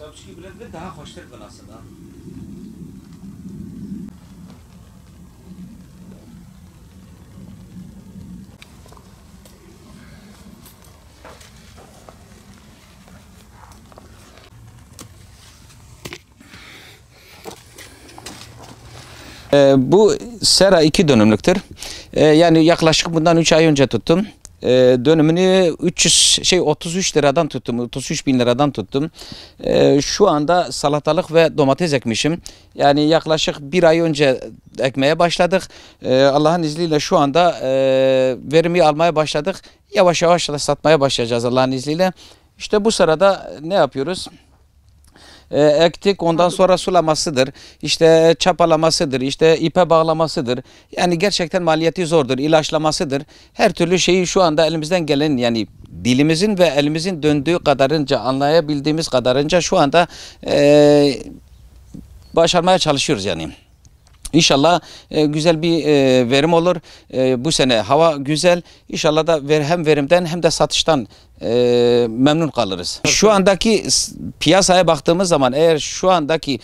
Çapçı bilen ve daha hoştur aslında. Bu sera 2 dönümlüktür. Yani yaklaşık bundan 3 ay önce tuttum. Dönümünü 33 liradan tuttum, 33 bin liradan tuttum. Şu anda salatalık ve domates ekmişim. Yani yaklaşık 1 ay önce ekmeye başladık. Allah'ın izniyle şu anda verimi almaya başladık. Yavaş yavaş da satmaya başlayacağız Allah'ın izniyle. İşte bu sırada ne yapıyoruz? Ektik, ondan sonra sulamasıdır, işte çapalamasıdır, işte ipe bağlamasıdır. Yani gerçekten maliyeti zordur, ilaçlamasıdır. Her türlü şeyi şu anda elimizden gelen, yani dilimizin ve elimizin döndüğü kadarınca, anlayabildiğimiz kadarınca şu anda başarmaya çalışıyoruz yani. İnşallah güzel bir verim olur. Bu sene hava güzel. İnşallah da hem verimden hem de satıştan memnun kalırız. Şu andaki piyasaya baktığımız zaman eğer şu andaki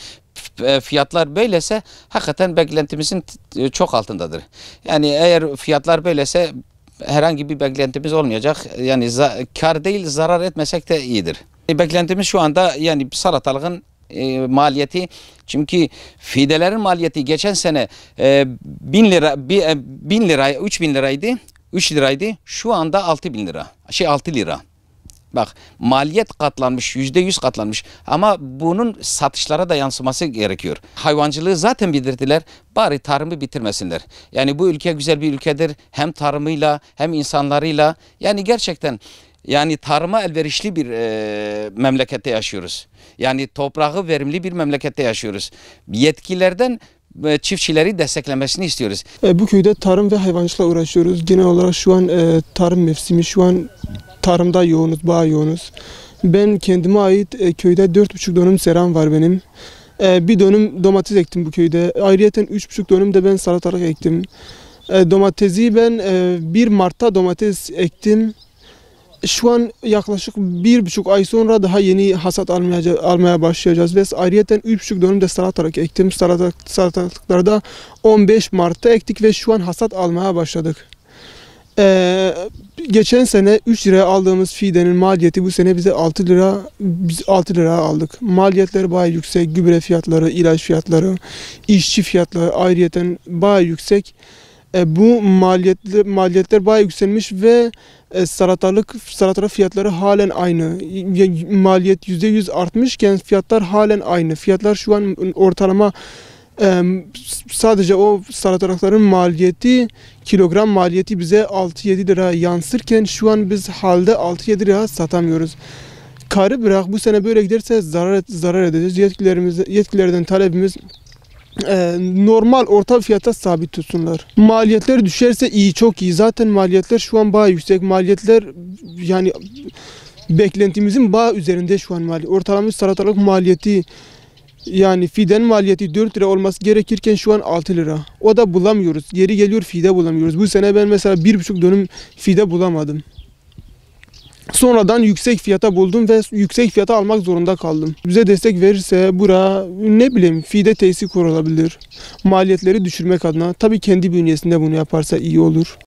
fiyatlar böylese hakikaten beklentimizin çok altındadır. Yani eğer fiyatlar böylese herhangi bir beklentimiz olmayacak. Yani kar değil, zarar etmesek de iyidir. Beklentimiz şu anda yani salatalığın maliyeti, çünkü fidelerin maliyeti geçen sene 1000 lira 1000 lira 3000 liraydı, 3 liraydı. Şu anda 6000 lira. 6 lira. Bak, maliyet katlanmış, %100 katlanmış. Ama bunun satışlara da yansıması gerekiyor. Hayvancılığı zaten bitirdiler, bari tarımı bitirmesinler. Yani bu ülke güzel bir ülkedir. Hem tarımıyla hem insanlarıyla. Yani gerçekten yani tarıma elverişli bir memlekette yaşıyoruz. Yani toprağı verimli bir memlekette yaşıyoruz. Yetkililerden çiftçileri desteklemesini istiyoruz. Bu köyde tarım ve hayvancılıkla uğraşıyoruz. Genel olarak şu an tarım mevsimi, şu an tarımda yoğunuz, bayağı yoğunuz. Ben kendime ait köyde 4,5 dönüm seram var benim. Bir dönüm domates ektim bu köyde. Ayrıyeten 3,5 dönüm de ben salatalık ektim. Domatesi ben 1 Mart'ta domates ektim. Şu an yaklaşık 1,5 ay sonra daha yeni hasat almaya başlayacağız. Ve ayrıyeten 3,5 dönüm de salatalık ektim. Salatalıkları da 15 Mart'ta ektik ve şu an hasat almaya başladık. Geçen sene 3 liraya aldığımız fidenin maliyeti bu sene bize 6 lira, biz 6 lira aldık. Maliyetleri bayağı yüksek, gübre fiyatları, ilaç fiyatları, işçi fiyatları ayrıyeten bayağı yüksek. Bu maliyetler bayağı yükselmiş ve salatalık fiyatları halen aynı. Maliyet %100 artmışken fiyatlar halen aynı. Fiyatlar şu an ortalama sadece o salatalıkların maliyeti, kilogram maliyeti bize 6-7 lira yansırken şu an biz halde 6-7 lira satamıyoruz. Karı bırak, bu sene böyle giderse zarar edeceğiz. Yetkililerden talebimiz normal orta fiyata sabit tutsunlar. Maliyetler düşerse iyi, çok iyi. Zaten maliyetler şu an bayağı yüksek. Maliyetler yani beklentimizin bayağı üzerinde şu an maliyet. Ortalama salatalık maliyeti, yani fidenin maliyeti 4 lira olması gerekirken şu an 6 lira. O da bulamıyoruz. Yeri geliyor fide bulamıyoruz. Bu sene ben mesela 1,5 dönüm fide bulamadım. Sonradan yüksek fiyata buldum ve yüksek fiyata almak zorunda kaldım. Bize destek verirse bura, ne bileyim, fide tesisi kurulabilir. Maliyetleri düşürmek adına, tabii kendi bünyesinde bunu yaparsa iyi olur.